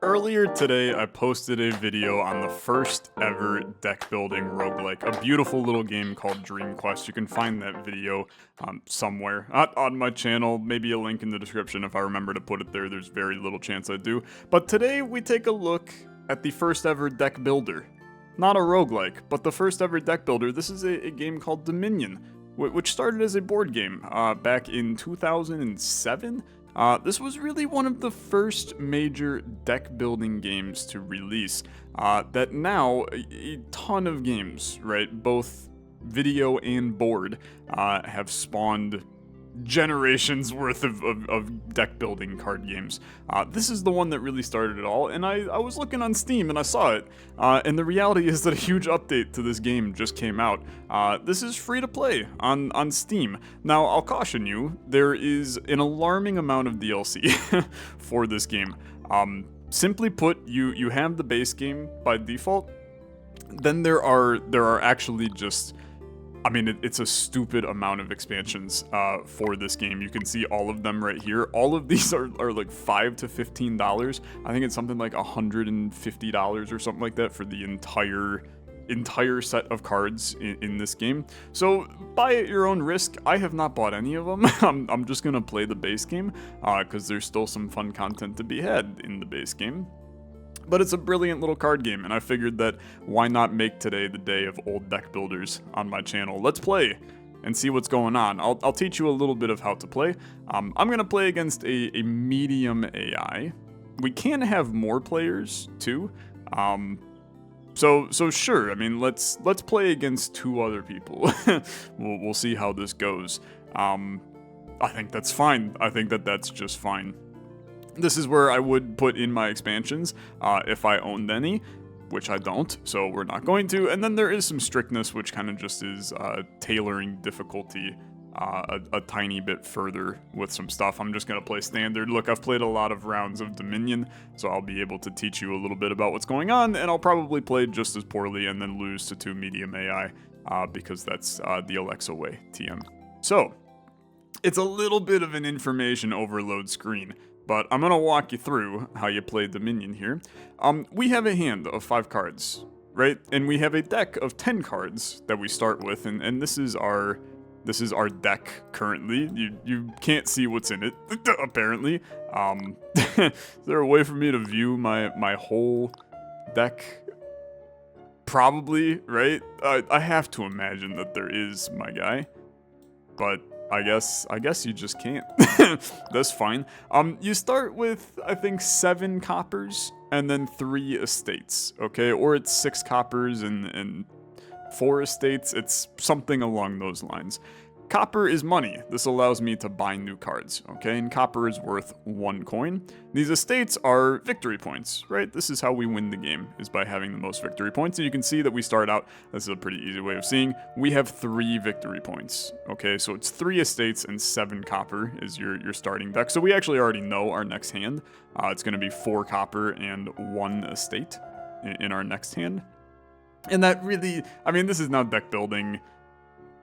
Earlier today, I posted a video on the first ever deck building roguelike, a beautiful little game called Dream Quest. You can find that video somewhere on my channel, maybe a link in the description if I remember to put it there. There's very little chance I do. But today we take a look at the first ever deck builder. Not a roguelike, but the first ever deck builder. This is a game called Dominion, which started as a board game back in 2007. This was really one of the first major deck building games to release. That now, a ton of games, right, both video and board, have spawned generations worth of deck building card games. This is the one that really started it all, and I was looking on Steam and I saw it, and the reality is that a huge update to this game just came out. This is free to play on Steam. Now, I'll caution you, there is an alarming amount of DLC for this game. Simply put, you have the base game by default, then there are actually just, I mean, it's a stupid amount of expansions for this game. You can see all of them right here. All of these are like $5 to $15. I think it's something like $150 or something like that for the entire set of cards in this game. So buy at your own risk. I have not bought any of them. I'm just gonna play the base game because there's still some fun content to be had in the base game. But it's a brilliant little card game, and I figured that why not make today the day of old deck builders on my channel. Let's play and see what's going on. I'll teach you a little bit of how to play. I'm going to play against a medium AI. We can have more players, too. So sure, I mean, let's play against two other people. We'll see how this goes. I think that's fine. I think that's just fine. This is where I would put in my expansions if I owned any, which I don't, so we're not going to. And then there is some strictness, which kind of just is tailoring difficulty a tiny bit further with some stuff. I'm just going to play standard. Look, I've played a lot of rounds of Dominion, so I'll be able to teach you a little bit about what's going on, and I'll probably play just as poorly and then lose to two medium AI because that's the Olexa way, TM. So, it's a little bit of an information overload screen, but I'm going to walk you through how you play Dominion here. We have a hand of 5 cards, right? And we have a deck of 10 cards that we start with, and this is our deck currently. You can't see what's in it, apparently. Is there a way for me to view my whole deck? Probably, right? I have to imagine that there is, my guy. But I guess you just can't. That's fine. You start with, I think, 7 coppers and then 3 estates, okay? Or it's 6 coppers and 4 estates. It's something along those lines. Copper is money. This allows me to buy new cards, okay? And copper is worth 1 coin. These estates are victory points, right? This is how we win the game, is by having the most victory points. And you can see that we start out, this is a pretty easy way of seeing, we have 3 victory points, okay? So it's 3 estates and 7 copper is your starting deck. So we actually already know our next hand. It's going to be 4 copper and 1 estate in our next hand. And that really, I mean, this is now deck building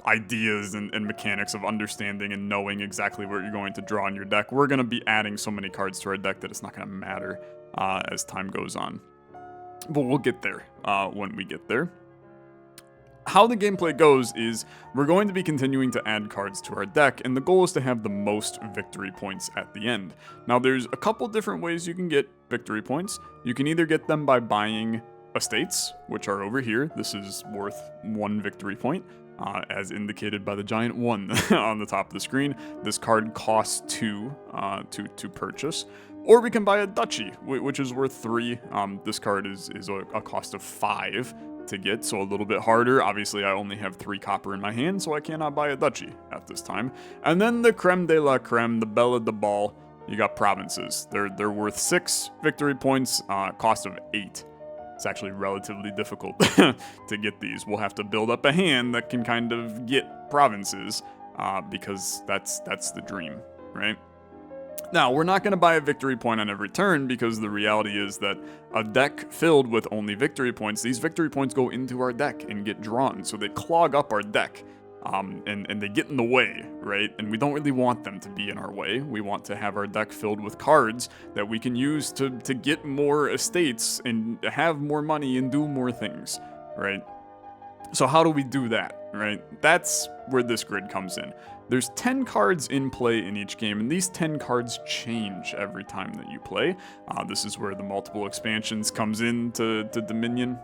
ideas and mechanics of understanding and knowing exactly what you're going to draw in your deck. We're going to be adding so many cards to our deck that it's not going to matter as time goes on. But we'll get there when we get there. How the gameplay goes is we're going to be continuing to add cards to our deck, and the goal is to have the most victory points at the end. Now, there's a couple different ways you can get victory points. You can either get them by buying estates, which are over here. This is worth 1 victory point. As indicated by the giant 1 on the top of the screen. This card costs 2 to purchase. Or we can buy a duchy, which is worth 3. This card is a cost of 5 to get, so a little bit harder. Obviously, I only have 3 copper in my hand, so I cannot buy a duchy at this time. And then the creme de la creme, the belle of the ball, you got provinces. They're worth 6 victory points, cost of 8. It's actually relatively difficult to get these. We'll have to build up a hand that can kind of get provinces because that's the dream, right? Now, we're not going to buy a victory point on every turn because the reality is that a deck filled with only victory points, these victory points go into our deck and get drawn, so they clog up our deck. and they get in the way, right? And we don't really want them to be in our way. We want to have our deck filled with cards that we can use to get more estates and have more money and do more things, right? So how do we do that, right? That's where this grid comes in. There's 10 cards in play in each game, and these 10 cards change every time that you play. This is where the multiple expansions comes in to Dominion.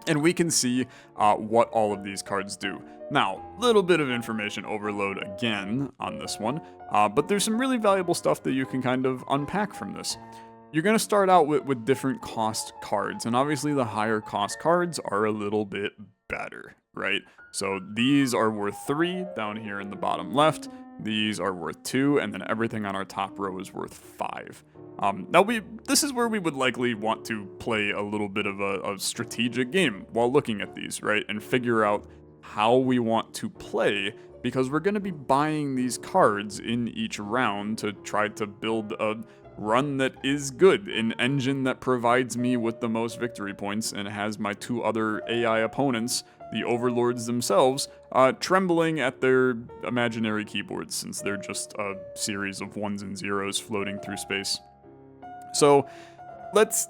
And we can see what all of these cards do. Now, little bit of information overload again on this one, but there's some really valuable stuff that you can kind of unpack from this. You're going to start out with different cost cards, and obviously the higher cost cards are a little bit better, right? So these are worth 3 down here in the bottom left, these are worth 2, and then everything on our top row is worth 5. Now this is where we would likely want to play a little bit of a strategic game while looking at these, right? And figure out how we want to play, because we're going to be buying these cards in each round to try to build a run that is good, an engine that provides me with the most victory points and has my 2 other AI opponents, the overlords themselves, trembling at their imaginary keyboards, since they're just a series of 1s and 0s floating through space. So let's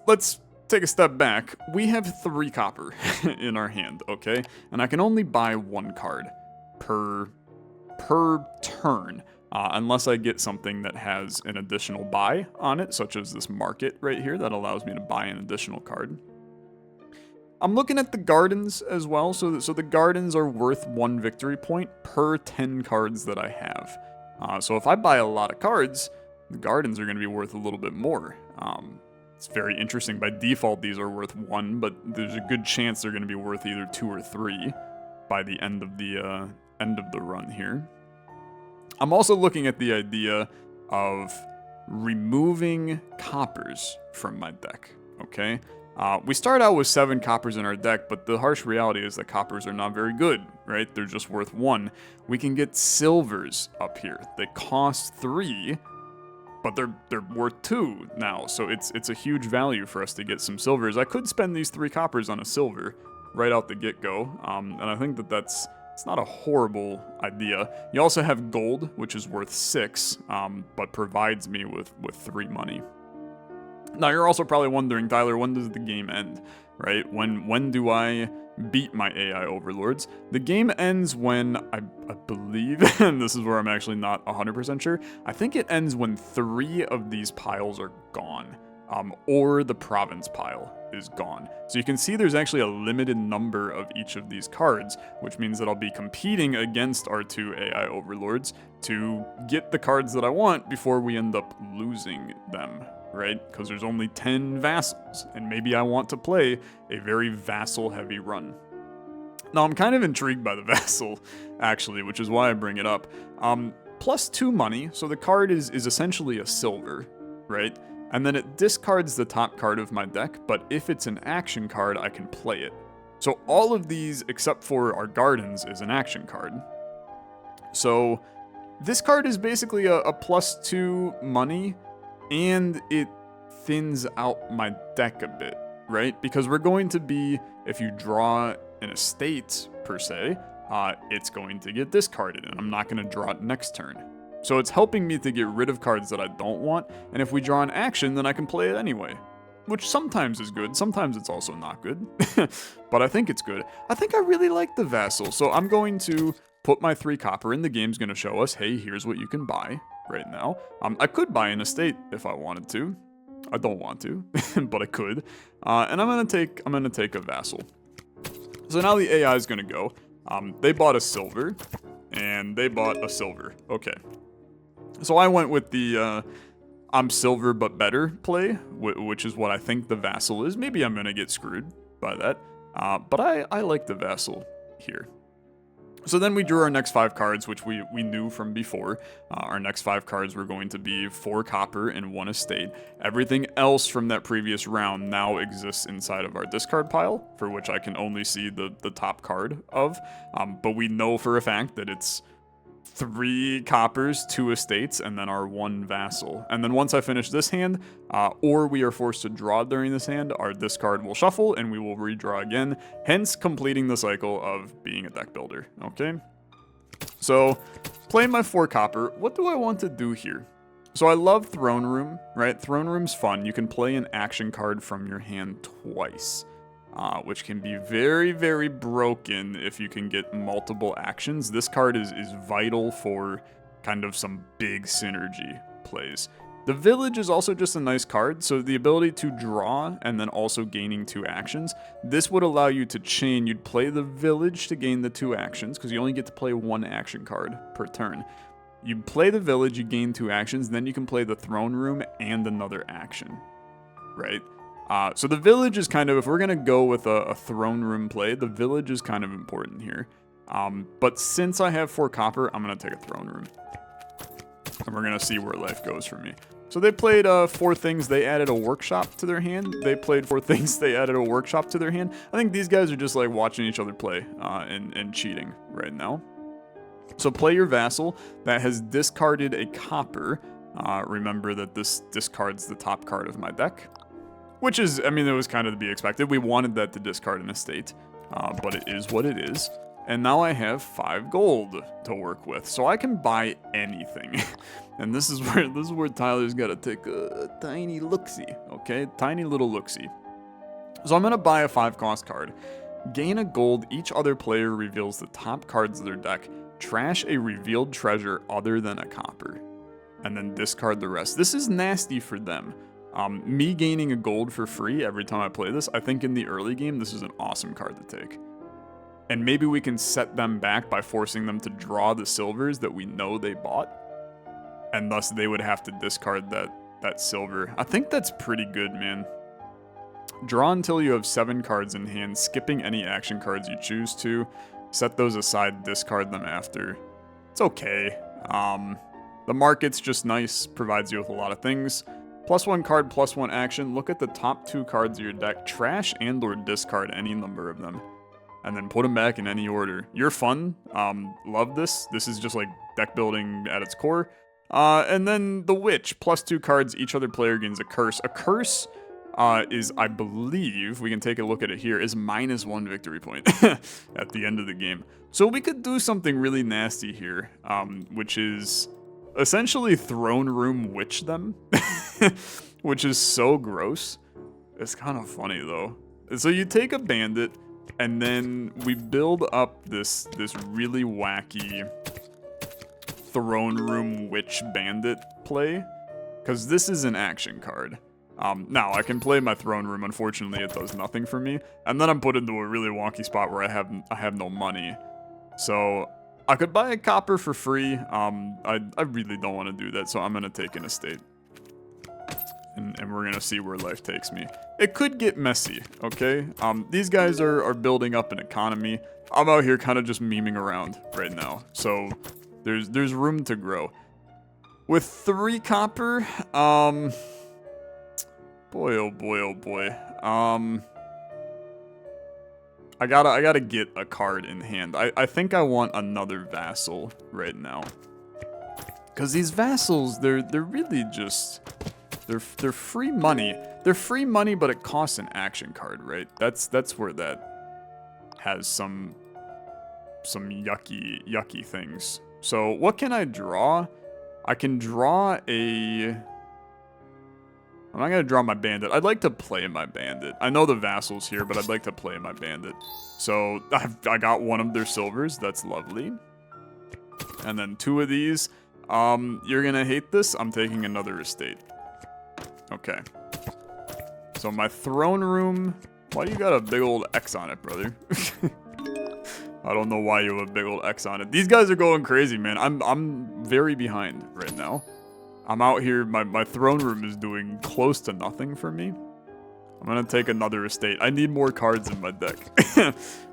take a step back. We have 3 copper in our hand, okay? And I can only buy 1 card per turn, unless I get something that has an additional buy on it, such as this market right here that allows me to buy an additional card. I'm looking at the gardens as well, so the gardens are worth 1 victory point per 10 cards that I have. So if I buy a lot of cards, the gardens are going to be worth a little bit more. It's very interesting. By default, these are worth 1, but there's a good chance they're going to be worth either 2 or 3 by the end of the run here. I'm also looking at the idea of removing coppers from my deck, okay? We start out with 7 coppers in our deck, but the harsh reality is that coppers are not very good, right? They're just worth 1. We can get silvers up here. They cost 3, but they're worth 2 now, so it's a huge value for us to get some silvers. I could spend these 3 coppers on a silver right out the get-go, and I think it's not a horrible idea. You also have gold, which is worth 6, but provides me with 3 money. Now, you're also probably wondering, Tyler, when does the game end, right? When do I beat my AI overlords? The game ends when, I believe, and this is where I'm actually not 100% sure, I think it ends when 3 of these piles are gone, or the province pile is gone. So you can see there's actually a limited number of each of these cards, which means that I'll be competing against our 2 AI overlords to get the cards that I want before we end up losing them, right? Because there's only 10 vassals, and maybe I want to play a very vassal-heavy run. Now, I'm kind of intrigued by the vassal, actually, which is why I bring it up. Plus 2 money, so the card is essentially a silver, right? And then it discards the top card of my deck, but if it's an action card, I can play it. So all of these, except for our gardens, is an action card. So this card is basically a plus 2 money, and it thins out my deck a bit, right? Because we're going to be, if you draw an estate, per se, it's going to get discarded, and I'm not going to draw it next turn. So it's helping me to get rid of cards that I don't want, and if we draw an action, then I can play it anyway. Which sometimes is good, sometimes it's also not good. But I think it's good. I think I really like the Vassal, so I'm going to put my 3 copper in. The game's going to show us, hey, here's what you can buy right now. I could buy an estate if I wanted to. I don't want to, but I could. And I'm gonna take a Vassal. So now the AI is going to go. They bought a silver, and they bought a silver. Okay. So I went with the I'm silver but better play, which is what I think the Vassal is. Maybe I'm going to get screwed by that, but I like the Vassal here. So then we drew our next 5 cards, which we knew from before. Our next 5 cards were going to be 4 copper and 1 estate. Everything else from that previous round now exists inside of our discard pile, for which I can only see the top card of. But we know for a fact that it's 3 coppers, 2 estates, and then our 1 vassal. And then once I finish this hand, or we are forced to draw during this hand, our discard will shuffle and we will redraw again, hence completing the cycle of being a deck builder, okay? So, play my 4 copper. What do I want to do here? So I love Throne Room, right? Throne Room's fun. You can play an action card from your hand twice, which can be very, very broken if you can get multiple actions. This card is vital for kind of some big synergy plays. The Village is also just a nice card, so the ability to draw and then also gaining 2 actions. This would allow you to chain. You'd play the Village to gain the 2 actions, because you only get to play 1 action card per turn. You play the Village, you gain 2 actions, then you can play the Throne Room and another action, right? So the Village is kind of, if we're going to go with a Throne Room play, the Village is kind of important here. But since I have 4 copper, I'm going to take a Throne Room. And we're going to see where life goes for me. So they played 4 things, they added a workshop to their hand. They played 4 things, they added a workshop to their hand. I think these guys are just like watching each other play and cheating right now. So play your vassal that has discarded a copper. Remember that this discards the top card of my deck. Which is, I mean, it was kind of to be expected. We wanted that to discard an estate, but it is what it is. And now I have 5 gold to work with, so I can buy anything. And this is where Tyler's got to take a tiny look-see, okay? Tiny little look-see. So I'm going to buy a 5-cost card. Gain a gold. Each other player reveals the top cards of their deck. Trash a revealed treasure other than a copper. And then discard the rest. This is nasty for them. Me gaining a gold for free every time I play this, I think in the early game, this is an awesome card to take. And maybe we can set them back by forcing them to draw the silvers that we know they bought. And thus they would have to discard that silver. I think that's pretty good, man. Draw until you have 7 cards in hand, skipping any action cards you choose to. Set those aside, discard them after. It's okay. The market's just nice, provides you with a lot of things. +1 card, +1 action. Look at the top 2 cards of your deck. Trash and or discard any number of them. And then put them back in any order. You're fun. Love this. This is just like deck building at its core. And then the Witch. +2 cards. Each other player gains a curse. A curse is, I believe, we can take a look at it here, is -1 victory point at the end of the game. So we could do something really nasty here, which is essentially Throne Room Witch them, which is so gross. It's kind of funny, though. So you take a bandit, and then we build up this really wacky Throne Room Witch Bandit play, because this is an action card. Now, I can play my Throne Room. Unfortunately, it does nothing for me. And then I'm put into a really wonky spot where I have no money. So, I could buy a copper for free. I really don't want to do that, so I'm going to take an estate. And we're going to see where life takes me. It could get messy, okay? These guys are building up an economy. I'm out here kind of just memeing around right now. So, there's room to grow. With 3 copper, boy, oh boy, oh boy. I gotta get a card in hand. I think I want another vassal right now. Cause these vassals, they're really just, they're free money. They're free money, but it costs an action card, right? That's where that has some yucky things. So what can I draw? I can draw a... I'm not going to draw my bandit. I'd like to play my bandit. I know the vassal's here, but I'd like to play my bandit. So I got 1 of their silvers. That's lovely. And then 2 of these. You're going to hate this. I'm taking another estate. Okay. So my throne room. Why you got a big old X on it, brother? I don't know why you have a big old X on it. These guys are going crazy, man. I'm very behind right now. I'm out here. My throne room is doing close to nothing for me. I'm gonna take another estate. I need more cards in my deck.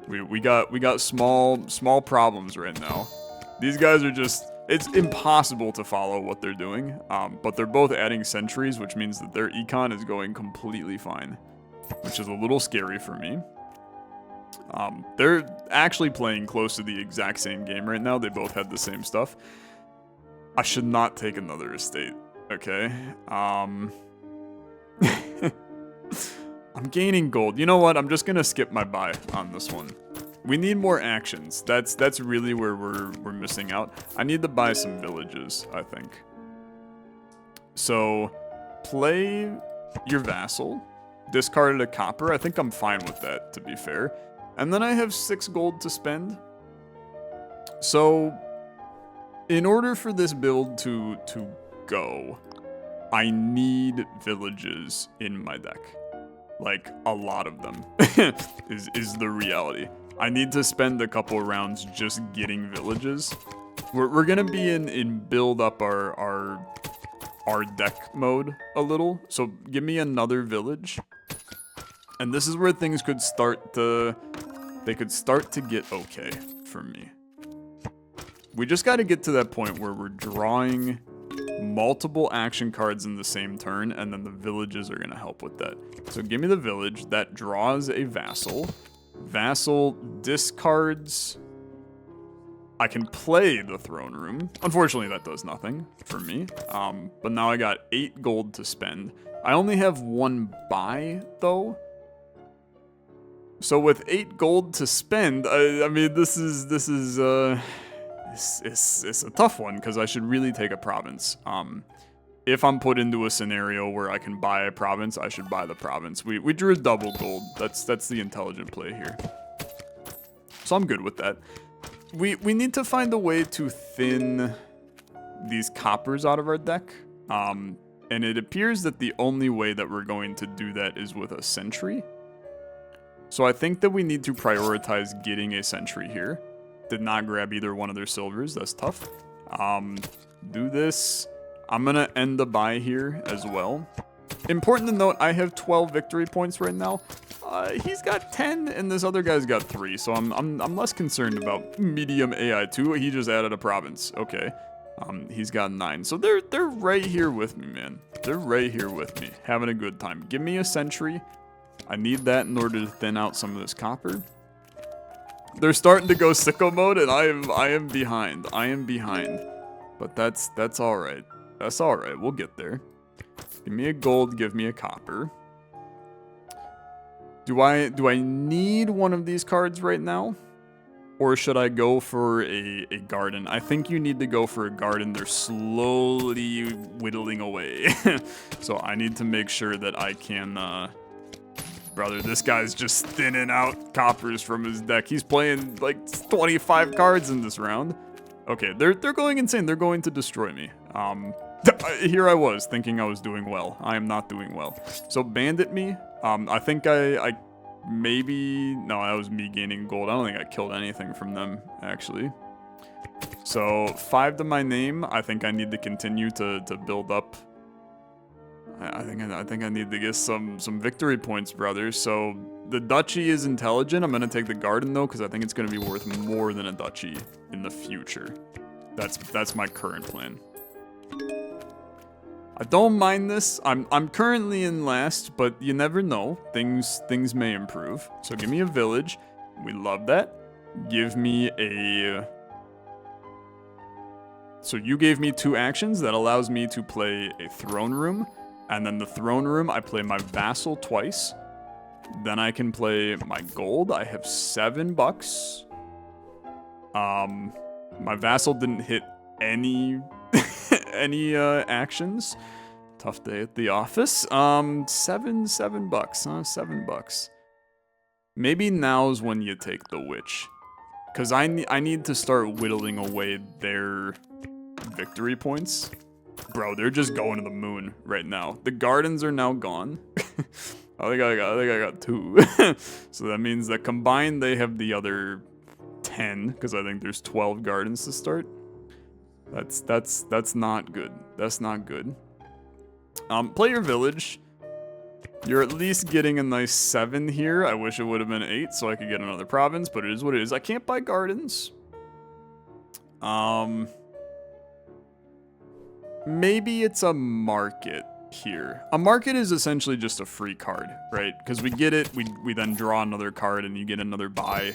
we got small problems right now. These guys are just. It's impossible to follow what they're doing. But they're both adding sentries, which means that their econ is going completely fine, which is a little scary for me. They're actually playing close to the exact same game right now. They both had the same stuff. I should not take another estate, okay? I'm gaining gold. You know what? I'm just gonna skip my buy on this one. We need more actions. That's really where we're missing out. I need to buy some villages, I think. So, play your vassal. Discarded a copper. I think I'm fine with that, to be fair. And then I have 6 gold to spend. So, in order for this build to go, I need villages in my deck. Like, a lot of them is the reality. I need to spend a couple rounds just getting villages. We're gonna be in build up our deck mode a little. So give me another village. And this is where things could start to... They could start to get okay for me. We just gotta get to that point where we're drawing multiple action cards in the same turn, and then the villages are gonna help with that. So give me the village that draws a vassal. Vassal discards. I can play the throne room. Unfortunately, that does nothing for me. But now I got 8 gold to spend. I only have 1 buy though. So with 8 gold to spend, I mean, this is a tough one because I should really take a province. If I'm put into a scenario where I can buy a province, I should buy the province. We drew a double gold. That's the intelligent play here. So I'm good with that. We need to find a way to thin these coppers out of our deck. And it appears that the only way that we're going to do that is with a sentry. So I think that we need to prioritize getting a sentry here. Did not grab either one of their silvers. That's tough. Do this. I'm going to end the buy here as well. Important to note, I have 12 victory points right now. He's got 10, and this other guy's got 3, so I'm less concerned about medium AI 2. He just added a province. Okay. He's got 9. So they're right here with me, man. They're right here with me, having a good time. Give me a sentry. I need that in order to thin out some of this copper. They're starting to go sicko mode, and I am behind. I am behind. But that's all right. That's all right. We'll get there. Give me a gold. Give me a copper. Do I need one of these cards right now, or should I go for a garden? I think you need to go for a garden. They're slowly whittling away, so I need to make sure that I can. Brother, this guy's just thinning out coppers from his deck. He's playing like 25 cards in this round. Okay, they're going insane. They're going to destroy me. Here I was thinking I was doing well. I am not doing well. So bandit me. I think I maybe... No, that was me gaining gold. I don't think I killed anything from them, actually. So 5 to my name. I think I need to continue to build up. I think I need to get some victory points, brother. So the duchy is intelligent. I'm going to take the garden, though, because I think it's going to be worth more than a duchy in the future. That's my current plan. I don't mind this. I'm currently in last, but you never know. Things may improve. So give me a village. We love that. Give me a... So you gave me 2 actions. That allows me to play a throne room. And then the throne room, I play my vassal twice. Then I can play my gold. I have $7. My vassal didn't hit any any actions. Tough day at the office. $7, huh? $7. Maybe now's when you take the witch, because I need to start whittling away their victory points. Bro, they're just going to the moon right now. The gardens are now gone. I think I got 2. So that means that combined they have the other 10, because I think there's 12 gardens to start. That's not good. That's not good. Play your village. You're at least getting a nice 7 here. I wish it would have been 8 so I could get another province, but it is what it is. I can't buy gardens. Maybe it's a market here. A market is essentially just a free card, right? Because we get it, we then draw another card and you get another buy.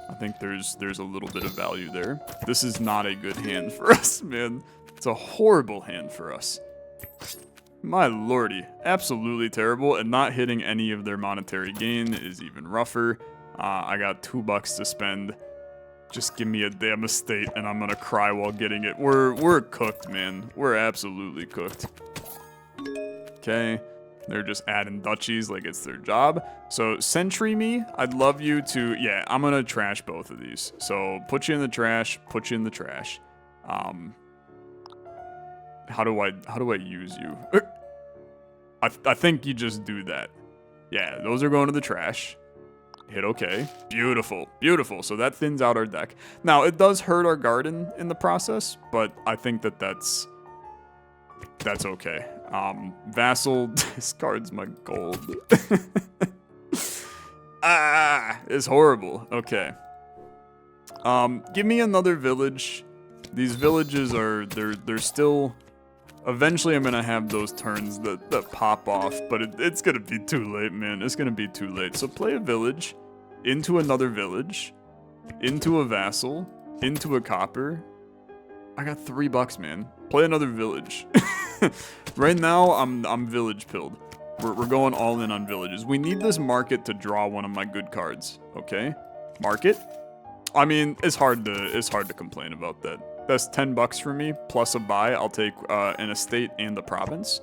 I think there's a little bit of value there. This is not a good hand for us, man. It's a horrible hand for us. My lordy, absolutely terrible, and not hitting any of their monetary gain is even rougher. I got $2 to spend. Just give me a damn estate and I'm gonna cry while getting it. We're cooked, man. We're absolutely cooked. Okay. They're just adding duchies like it's their job. So Sentry me, I'd love you to, yeah, I'm gonna trash both of these. So put you in the trash, put you in the trash. How do I use you? I think you just do that. Yeah, those are going to the trash. Hit okay. Beautiful, beautiful. So that thins out our deck. Now, it does hurt our garden in the process, but I think that's okay. Vassal discards my gold. It's horrible. Okay. Give me another village. These villages are, they're still... Eventually, I'm going to have those turns that pop off, but it's going to be too late, man. It's going to be too late. So play a village, into another village, into a vassal, into a copper. I got $3, man. Play another village. Right now, I'm village pilled. We're going all in on villages. We need this market to draw one of my good cards, okay? Market. I mean, it's hard to complain about that. That's $10 for me, plus a buy. I'll take an estate and a province.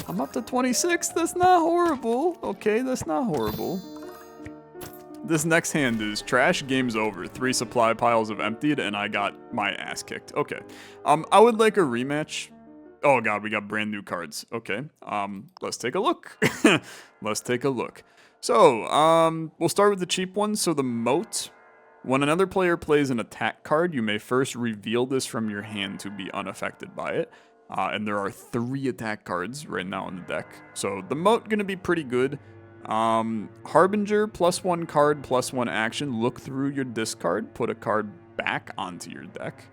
I'm up to 26. That's not horrible. Okay, that's not horrible. This next hand is trash. Game's over. 3 supply piles have emptied, and I got my ass kicked. Okay. I would like a rematch. Oh god, we got brand new cards. Okay. Let's take a look. Let's take a look. So, we'll start with the cheap one. So the moat. When another player plays an attack card, you may first reveal this from your hand to be unaffected by it. And there are 3 attack cards right now in the deck. So the moat gonna be pretty good. Harbinger, +1 card, +1 action. Look through your discard, put a card back onto your deck.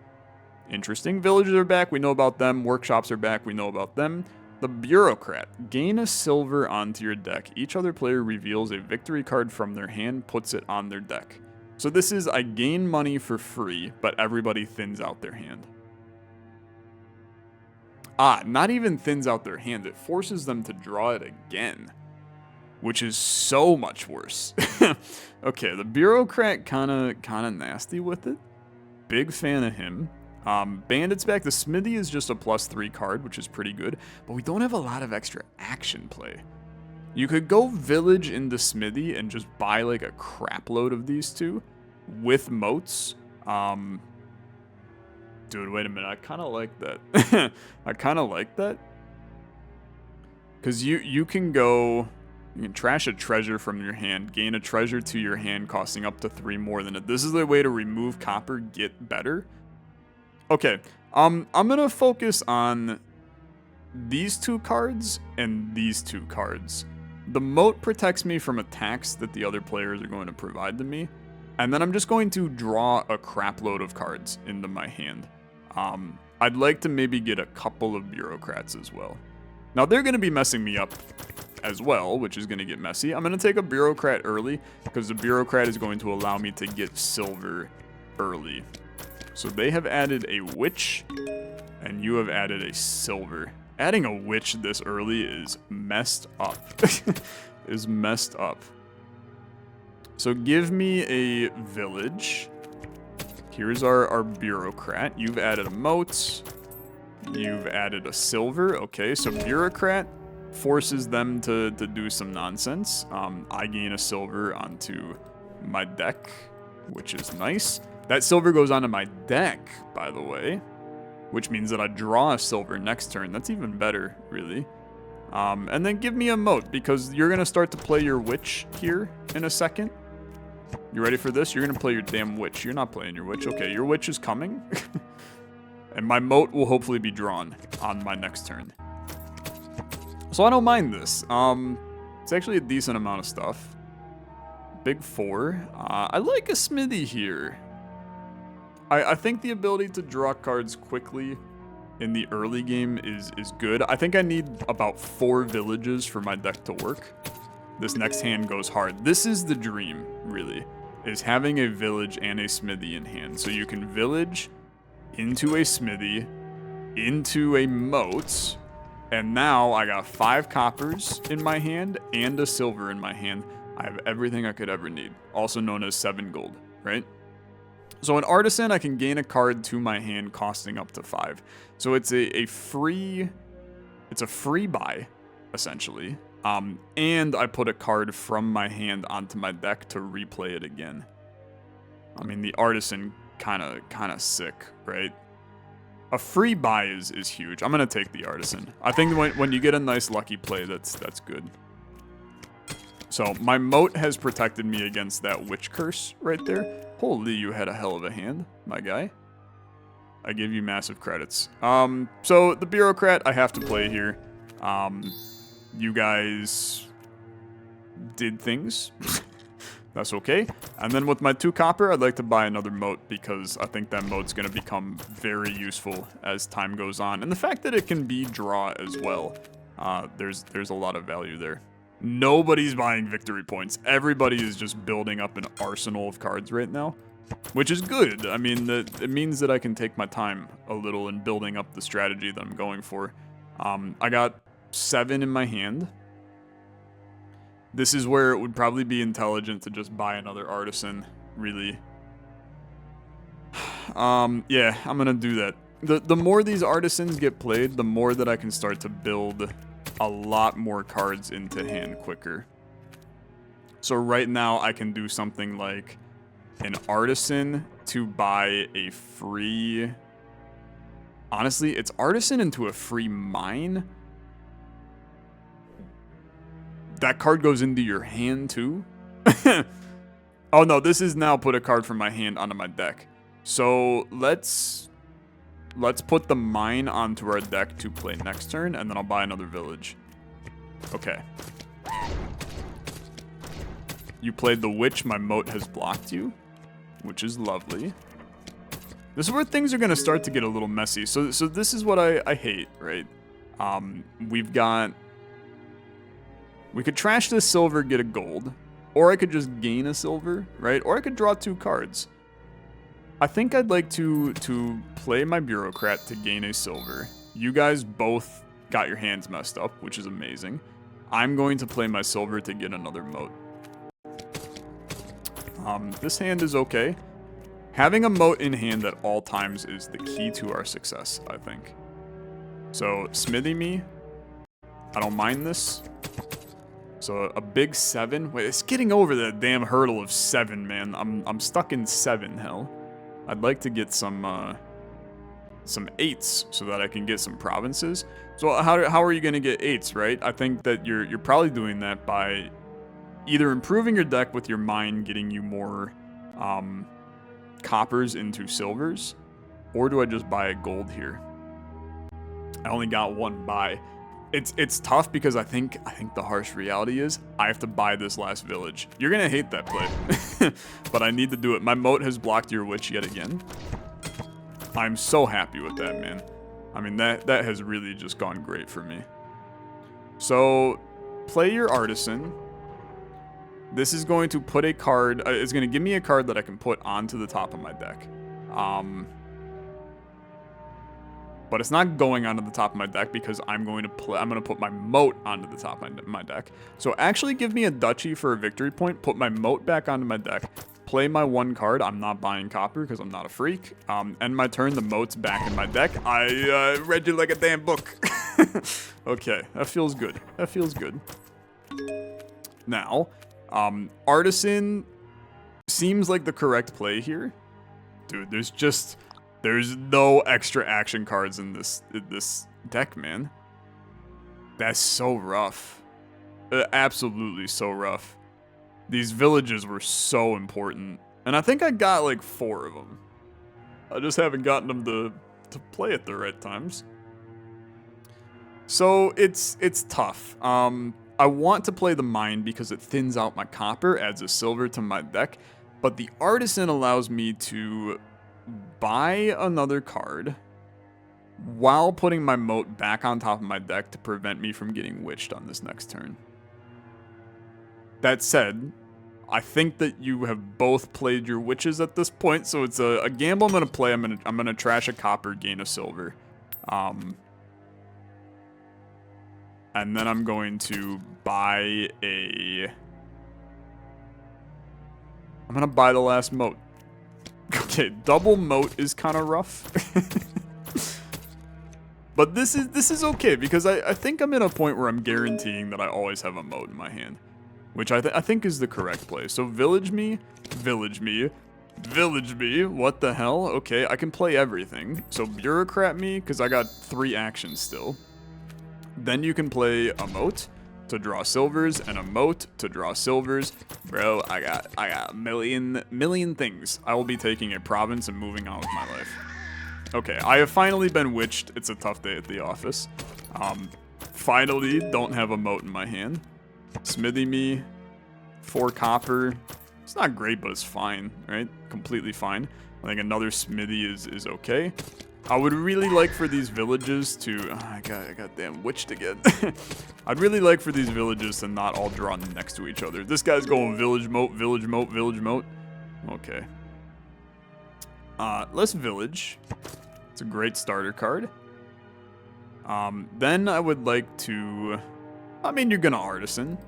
Interesting. Villagers are back, we know about them. Workshops are back, we know about them. The Bureaucrat. Gain a silver onto your deck. Each other player reveals a victory card from their hand, puts it on their deck. So this is, I gain money for free, but everybody thins out their hand. Not even thins out their hand. It forces them to draw it again, which is so much worse. Okay, the Bureaucrat kinda nasty with it. Big fan of him. Bandit's back. The Smithy is just a +3 card, which is pretty good, but we don't have a lot of extra action play. You could go village into Smithy and just buy like a crap load of these two with moats. Dude, wait a minute. I kind of like that. I kind of like that. Because you can go... You can trash a treasure from your hand, gain a treasure to your hand costing up to 3 more than it. This is the way to remove copper, get better. Okay, I'm going to focus on these 2 cards and these 2 cards. The moat protects me from attacks that the other players are going to provide to me. And then I'm just going to draw a crap load of cards into my hand. I'd like to maybe get a couple of Bureaucrats as well. Now, they're going to be messing me up as well, which is going to get messy. I'm going to take a Bureaucrat early, because the Bureaucrat is going to allow me to get silver early. So they have added a witch, and you have added a silver. Adding a witch this early is messed up. Is messed up. So give me a village. Here's our Bureaucrat. You've added a moat. You've added a silver. Okay, so Bureaucrat forces them to do some nonsense. I gain a silver onto my deck, which is nice. That silver goes onto my deck, by the way, which means that I draw a silver next turn. That's even better, really. And then give me a moat, because you're going to start to play your witch here in a second. You ready for this? You're going to play your damn witch. You're not playing your witch. Okay, your witch is coming. And my moat will hopefully be drawn on my next turn. So I don't mind this. It's actually a decent amount of stuff. Big 4. I like a smithy here. I think the ability to draw cards quickly in the early game is good. I think I need about 4 villages for my deck to work. This next hand goes hard. This is the dream, really, is having a village and a smithy in hand. So you can village into a smithy, into a moat, and now I got 5 coppers in my hand and a silver in my hand. I have everything I could ever need. Also known as 7 gold, right? So an artisan, I can gain a card to my hand costing up to 5. So it's a free buy, essentially. And I put a card from my hand onto my deck to replay it again. I mean, the artisan kind of sick, right? A free buy is huge. I'm gonna take the artisan. I think when you get a nice lucky play, that's good. So my moat has protected me against that witch curse right there. Holy, you had a hell of a hand, my guy. I give you massive credits. So the bureaucrat, I have to play here. You guys did things. That's okay. And then with my 2 copper, I'd like to buy another moat because I think that moat's going to become very useful as time goes on. And the fact that it can be draw as well, there's a lot of value there. Nobody's buying victory points. Everybody is just building up an arsenal of cards right now, which is good. I mean, it means that I can take my time a little in building up the strategy that I'm going for. I got 7 in my hand. This is where it would probably be intelligent to just buy another artisan, really. Yeah, I'm gonna do that. The more these artisans get played, the more that I can start to build a lot more cards into hand quicker. So right now I can do something like an artisan to buy a free... Honestly, it's artisan into a free mine. That card goes into your hand too? Oh no, this is now put a card from my hand onto my deck. So let's put the mine onto our deck to play next turn, and then I'll buy another village. Okay. You played the witch, my moat has blocked you, which is lovely. This is where things are going to start to get a little messy. So this is what I hate, right? We could trash this silver, get a gold, or I could just gain a silver, right? Or I could draw 2 cards. I think I'd like to play my bureaucrat to gain a silver. You guys both got your hands messed up, which is amazing. I'm going to play my silver to get another moat. This hand is okay. Having a moat in hand at all times is the key to our success, I think. So, smithy me. I don't mind this. So, a big 7. Wait, it's getting over that damn hurdle of 7, man. I'm stuck in 7, hell. I'd like to get some 8s so that I can get some provinces. So, how are you going to get 8s, right? I think that you're probably doing that by either improving your deck with your mine, getting you more coppers into silvers, or do I just buy a gold here? I only got 1 buy. It's tough because I think the harsh reality is I have to buy this last village. You're gonna hate that play, but I need to do it. My moat has blocked your witch yet again. I'm so happy with that, man. I mean, that has really just gone great for me. So, play your artisan. This is going to put a card, it's going to give me a card that I can put onto the top of my deck. But it's not going onto the top of my deck because I'm going to put my moat onto the top of my deck. So actually give me a duchy for a victory point, put my moat back onto my deck, play my 1 card. I'm not buying copper because I'm not a freak. End my turn, the moat's back in my deck. I read you like a damn book. Okay, that feels good. That feels good. Now, artisan seems like the correct play here. Dude, there's no extra action cards in this deck, man. That's so rough. Absolutely so rough. These villages were so important. And I think I got like 4 of them. I just haven't gotten them to play at the right times. So it's tough. I want to play the mine because it thins out my copper, adds a silver to my deck. But the artisan allows me to buy another card while putting my moat back on top of my deck to prevent me from getting witched on this next turn. That said, I think that you have both played your witches at this point, so it's a gamble I'm gonna play. I'm gonna trash a copper, gain a silver, and then I'm going to buy a I'm gonna buy the last moat. Okay, double moat is kind of rough. But this is okay, because I think I'm in a point where I'm guaranteeing that I always have a moat in my hand. Which I think is the correct play. So village me, village me, village me. What the hell? Okay, I can play everything. So bureaucrat me, because I got 3 actions still. Then you can play a moat to draw silvers and a moat to draw silvers. Bro, I got a million things. I will be taking a province and moving on with my life. Okay, I have finally been witched. It's a tough day at the office. Finally, don't have a moat in my hand. Smithy me, 4 copper. It's not great, but it's fine, right? Completely fine. I think another smithy is okay. I would really like for these villages to... Oh, I got damn witched again. I'd really like for these villages to not all draw next to each other. This guy's going village moat, village moat, village moat. Okay. Let's village. It's a great starter card. Then I would like to... I mean, you're gonna artisan.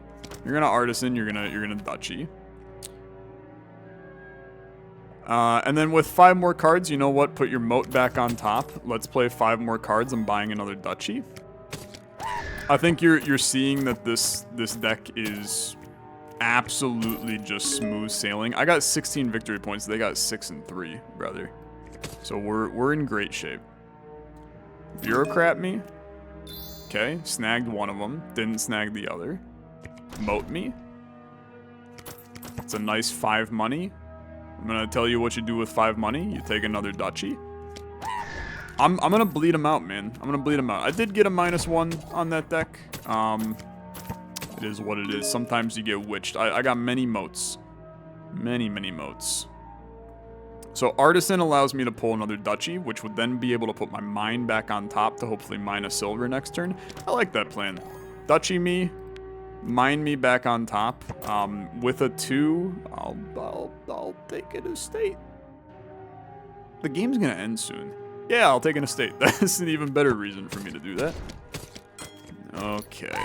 You're gonna duchy. And then with 5 more cards, you know what? Put your moat back on top. Let's play 5 more cards. I'm buying another duchy. I think you're seeing that this deck is absolutely just smooth sailing. I got 16 victory points. They got 6 and 3, brother. So we're in great shape. Bureaucrat me. Okay, snagged one of them. Didn't snag the other. Moat me. It's a nice 5 money. I'm gonna tell you what you do with 5 money. You take another duchy. I'm gonna bleed him out, man. I'm gonna bleed him out. I did get a -1 on that deck. It is what it is. Sometimes you get witched. I got many moats. Many moats. So Artisan allows me to pull another duchy, which would then be able to put my mine back on top to hopefully mine a silver next turn. I like that plan. Duchy me, mine me back on top. With a 2, I'll take an estate. The game's gonna end soon. Yeah, I'll take an estate. That's an even better reason for me to do that. Okay.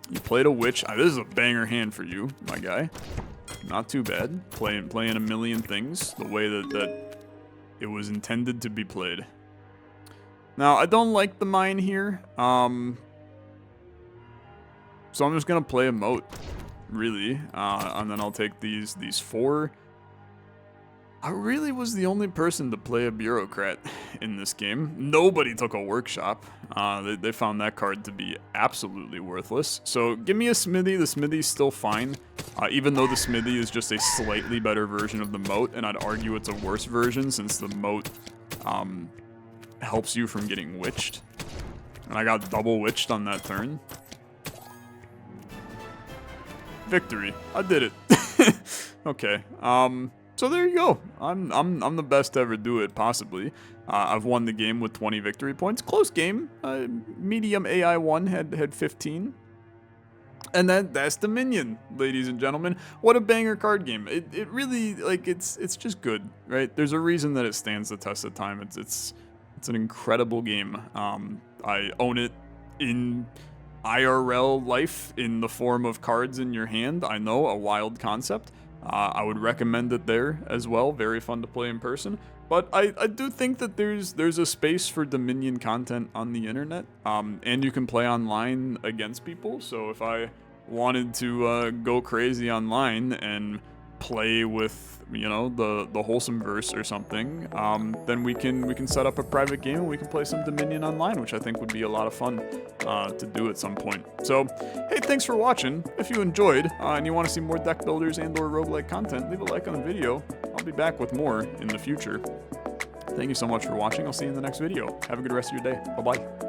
You played a witch. This is a banger hand for you, my guy. Not too bad. Playing a million things the way that it was intended to be played. Now, I don't like the mine here. So I'm just gonna play a moat, really. And then I'll take these 4. I really was the only person to play a bureaucrat in this game. Nobody took a workshop. They found that card to be absolutely worthless. So give me a smithy. The smithy's still fine. Even though the smithy is just a slightly better version of the moat, and I'd argue it's a worse version since the moat helps you from getting witched. And I got double witched on that turn. Victory. I did it. Okay. So there you go. I'm the best to ever do it, possibly. I've won the game with 20 victory points. Close game. Medium AI1 had 15. And that's Dominion, ladies and gentlemen. What a banger card game. It really, like, it's just good, right? There's a reason that it stands the test of time. It's an incredible game. I own it in IRL life in the form of cards in your hand. I know, a wild concept. I would recommend it there as well. Very fun to play in person. But I do think that there's a space for Dominion content on the internet. And you can play online against people. So if I wanted to go crazy online and play with, you know, the wholesome verse or something, then we can set up a private game and we can play some Dominion online, which I think would be a lot of fun to do at some point. So, hey, thanks for watching. If you enjoyed and you want to see more deck builders and or roguelike content, leave a like on the video. I'll be back with more in the future. Thank you so much for watching. I'll see you in the next video. Have a good rest of your day. Bye-bye.